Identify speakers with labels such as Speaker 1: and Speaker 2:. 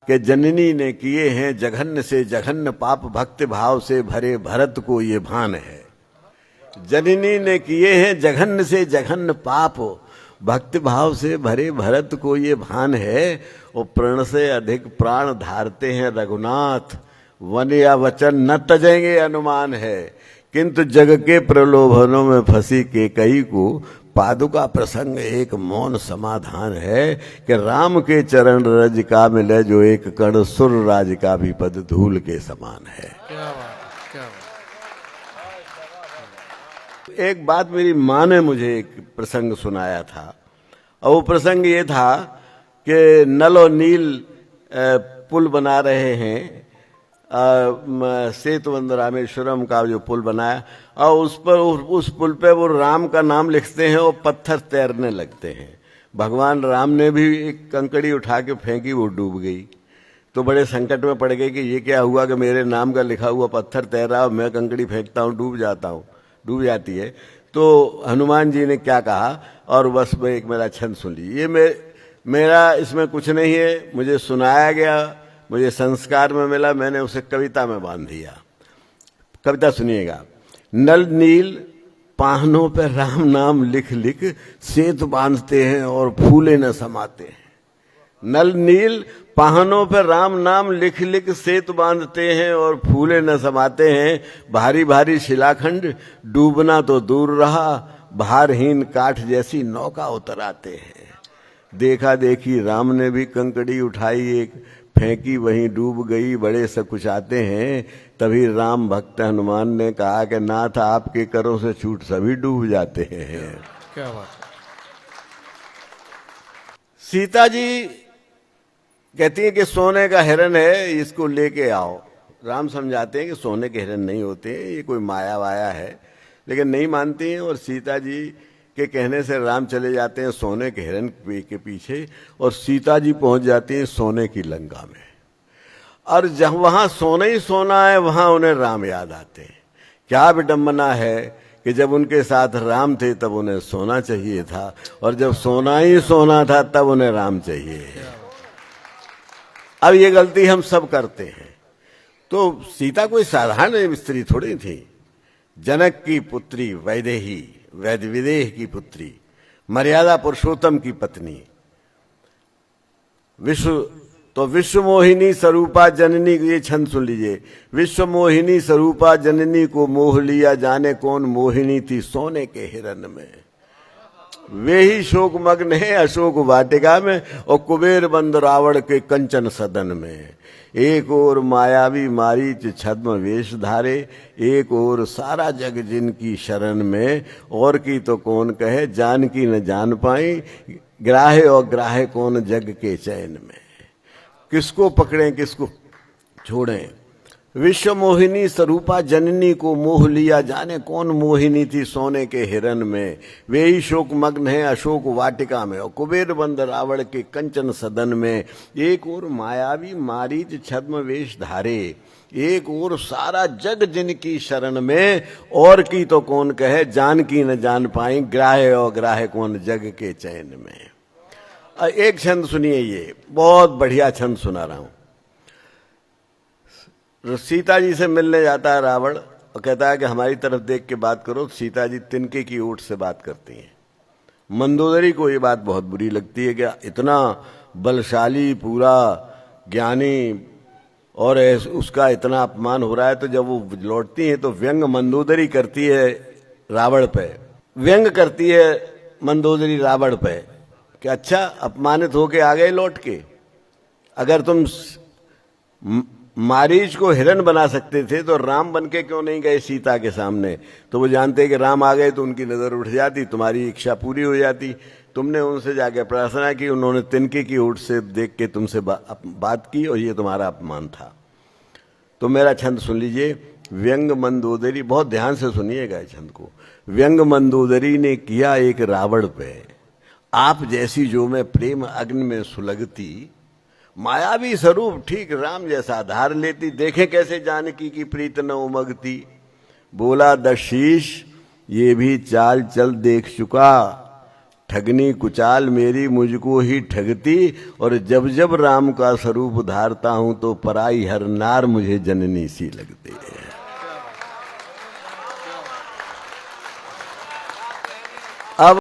Speaker 1: कि जननी ने किए हैं जघन्य से जघन्य पाप, भक्ति भाव से भरे भरत को ये भान है। जननी ने किए हैं जघन्य से जघन्य पाप, भक्ति भाव से भरे भरत को ये भान है। और प्रण से अधिक प्राण धारते हैं रघुनाथ, वन या वचन न तजेंगे अनुमान है। किंतु जग के प्रलोभनों में फंसी केकई को पादुका प्रसंग एक मौन समाधान है। कि राम के चरण रज का मिले जो एक कण, सुर राज का भी पद धूल के समान है।
Speaker 2: क्या बात, क्या बात।
Speaker 1: एक बात मेरी माँ ने मुझे एक प्रसंग सुनाया था, और वो प्रसंग ये था कि नल और नील पुल बना रहे हैं, सेतुबंध रामेश्वरम का जो पुल बनाया, और उस पर उस पुल पे वो राम का नाम लिखते हैं और पत्थर तैरने लगते हैं। भगवान राम ने भी एक कंकड़ी उठा के फेंकी, वो डूब गई। तो बड़े संकट में पड़ गए कि ये क्या हुआ कि मेरे नाम का लिखा हुआ पत्थर तैर रहा, मैं कंकड़ी फेंकता हूँ डूब जाता हूँ, डूब जाती है। तो हनुमान जी ने क्या कहा, और बस में एक मेरा छंद सुन ली। ये मेरा इसमें कुछ नहीं है, मुझे सुनाया गया, मुझे संस्कार में मिला, मैंने उसे कविता में बांध दिया। कविता सुनिएगा। नल नील पाहनों पर राम नाम लिख लिख सेतु बांधते हैं और फूले न समाते हैं। नल नील पाहनों पर राम नाम लिख लिख सेतु बांधते हैं और फूले न समाते हैं। भारी भारी शिलाखंड डूबना तो दूर रहा, भारहीन काठ जैसी नौका उतराते हैं। देखा देखी राम ने भी कंकड़ी उठाई एक, फेंकी वहीं डूब गई, बड़े सकुचाते हैं। तभी राम भक्त हनुमान ने कहा कि नाथ आपके करों से छूट सभी डूब जाते हैं।
Speaker 2: क्या बात है।
Speaker 1: सीता जी कहती है कि सोने का हिरन है, इसको लेके आओ। राम समझाते हैं कि सोने के हिरन नहीं होते, ये कोई माया वाया है, लेकिन नहीं मानती हैं। और सीता जी के कहने से राम चले जाते हैं सोने के हिरन के पीछे, और सीता जी पहुंच जाती हैं सोने की लंका में। और जब वहां सोना ही सोना है, वहां उन्हें राम याद आते हैं। क्या विडंबना है कि जब उनके साथ राम थे तब उन्हें सोना चाहिए था, और जब सोना ही सोना था तब उन्हें राम चाहिए। अब ये गलती हम सब करते हैं। तो सीता कोई साधारण स्त्री थोड़ी थी, जनक की पुत्री, वैदेही वैद विदेह की पुत्री, मर्यादा पुरुषोत्तम की पत्नी, विश्व मोहिनी स्वरूपा जननी। ये छंद सुन लीजिए। विश्व मोहिनी स्वरूपा जननी को मोह लिया, जाने कौन मोहिनी थी सोने के हिरन में। वे ही शोक मग्न है अशोक वाटिका में, और कुबेर बंद रावण के कंचन सदन में। एक और मायावी मारीच छद्म वेश धारे, एक और सारा जग जिनकी शरण में। और की तो कौन कहे जान की न जान पाई, ग्राहे और ग्राहे कौन जग के चैन में। किसको पकड़ें किसको छोड़ें। विश्व मोहिनी स्वरूपा जननी को मोह लिया, जाने कौन मोहिनी थी सोने के हिरन में। वे ही शोक मग्न है अशोक वाटिका में, और कुबेर बंद रावण के कंचन सदन में। एक और मायावी मारीच छद्म वेश धारे, एक और सारा जग जिनकी शरण में। और की तो कौन कहे जान की न जान पाई, ग्राहे और ग्राहे कौन जग के चैन में। एक छंद सुनिए, ये बहुत बढ़िया छंद सुना रहा हूं। सीता जी से मिलने जाता है रावण, और कहता है कि हमारी तरफ देख के बात करो। सीता जी तिनके की ओट से बात करती हैं। मंदोदरी को ये बात बहुत बुरी लगती है कि इतना बलशाली, पूरा ज्ञानी, और उसका इतना अपमान हो रहा है। तो जब वो लौटती हैं तो व्यंग मंदोदरी करती है रावण पे, व्यंग करती है मंदोदरी रावण पे कि अच्छा अपमानित होके आ गए लौट के। अगर तुम मारीच को हिरन बना सकते थे तो राम बन के क्यों नहीं गए सीता के सामने। तो वो जानते कि राम आ गए तो उनकी नजर उठ जाती, तुम्हारी इच्छा पूरी हो जाती। तुमने उनसे जाके प्रार्थना की, उन्होंने तिनके की ओट से देख के तुमसे बात की, और ये तुम्हारा अपमान था। तो मेरा छंद सुन लीजिए। व्यंग मंदोदरी, बहुत ध्यान से सुनिएगा इस छंद को। व्यंग मंदोदरी ने किया एक रावण पे, आप जैसी जो मैं प्रेम अग्नि में सुलगती। मायावी स्वरूप ठीक राम जैसा धार लेती, देखे कैसे जानकी की प्रीत न उमगती। बोला दशीष ये भी चाल चल देख चुका, ठगनी कुचाल मेरी मुझको ही ठगती, और जब जब राम का स्वरूप धारता हूं तो पराई हर नार मुझे जननी सी लगती है।